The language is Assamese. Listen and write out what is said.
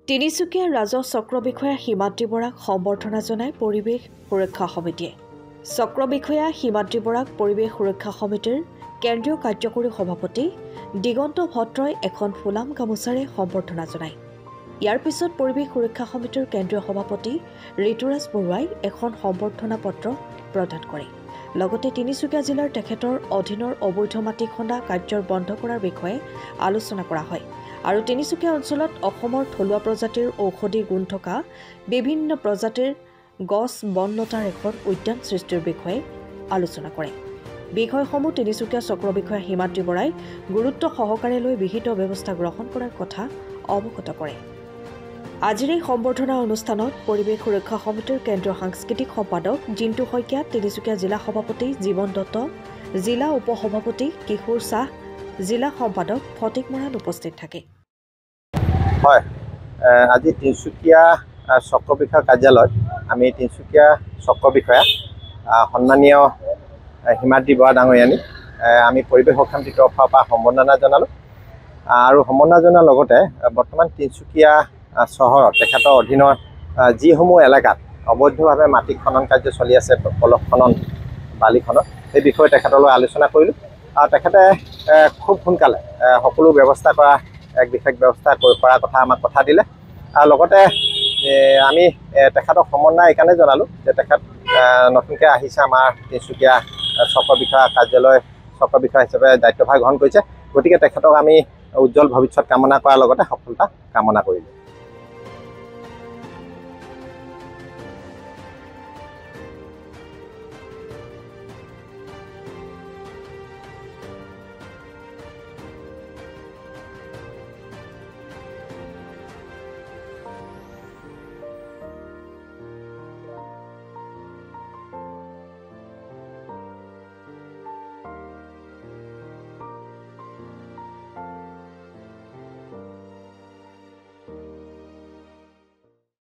তিনিচুকীয়া ৰাজহ চক্ৰ বিষয়া হিমাদ্ৰী বৰাক সম্বৰ্ধনা জনাই পৰিৱেশ সুৰক্ষা সমিতিয়ে। চক্ৰ বিষয়া হিমাদ্ৰী বৰাক পৰিৱেশ সুৰক্ষা সমিতিৰ কেন্দ্ৰীয় কাৰ্যকৰী সভাপতি দিগন্ত ভট্টই এখন ফুলাম গামোচাৰে সম্বৰ্ধনা জনায়। ইয়াৰ পিছত পৰিৱেশ সুৰক্ষা সমিতিৰ কেন্দ্ৰীয় সভাপতি ঋতুৰাজ বৰুৱাই এখন সম্বৰ্ধনা পত্ৰ প্ৰদান কৰে। লগতে তিনিচুকীয়া জিলাৰ তেখেতৰ অধীনৰ অবৈধ মাটি খন্দা কাৰ্যৰ বন্ধ কৰাৰ বিষয়ে আলোচনা কৰা হয় আৰু তিনিচুকীয়া অঞ্চলত অসমৰ থলুৱা প্ৰজাতিৰ ঔষধি গুণ থকা বিভিন্ন প্ৰজাতিৰ গছ বনলতাৰ এখন উদ্যান সৃষ্টিৰ বিষয়ে আলোচনা কৰে। বিষয়সমূহ তিনিচুকীয়া চক্ৰ বিষয়া হিমাদ্ৰী বৰাই গুৰুত্ব সহকাৰে লৈ বিহিত ব্যৱস্থা গ্ৰহণ কৰাৰ কথা অৱগত কৰে। আজিৰ এই সম্বৰ্ধনা অনুষ্ঠানত পৰিৱেশ সুৰক্ষা সমিতিৰ কেন্দ্ৰীয় সাংস্কৃতিক সম্পাদক জিন্তু শইকীয়া, তিনিচুকীয়া জিলা সভাপতি জীৱন দত্ত, জিলা উপসভাপতি কিশোৰ শ্বাহ, জিলা সম্পাদক ফটিক মৰাণ উপস্থিত থাকে। হয়, আজি তিনিচুকীয়া চক্ৰ বিষয়া কাৰ্যালয়ত আমি তিনিচুকীয়া চক্ৰ বিষয়া সন্মানীয় হিমাদ্ৰী বৰা ডাঙৰীয়ানী আমি পৰিৱেশ সমিতিৰ তৰফৰ পৰা সম্বৰ্ধনা জনালোঁ আৰু সম্বৰ্ধনা জনোৱাৰ লগতে বৰ্তমান তিনিচুকীয়া চহৰত তেখেতৰ অধীনৰ যিসমূহ এলেকাত অবৈধভাৱে মাটি খনন কাৰ্য চলি আছে, পলস খনন, বালি খনন, সেই বিষয়ে তেখেতলৈ আলোচনা কৰিলোঁ আৰু তেখেতে খুব সোনকালে সকলো ব্যৱস্থা কৰা এক বিশেষ ব্যৱস্থা কৰাৰ কথা আমাক কথা দিলে আৰু লগতে আমি তেখেতক সম্বৰ্ধনা এইকাৰণে জনালোঁ যে তেখেত নতুনকৈ আহিছে আমাৰ তিনিচুকীয়া চক্ৰ বিষয়া কাৰ্যালয় চক্ৰ বিষয়া হিচাপে দায়িত্বভাৰ গ্ৰহণ কৰিছে। গতিকে তেখেতক আমি উজ্জ্বল ভৱিষ্যত কামনা কৰাৰ লগতে সফলতা কামনা কৰিলোঁ।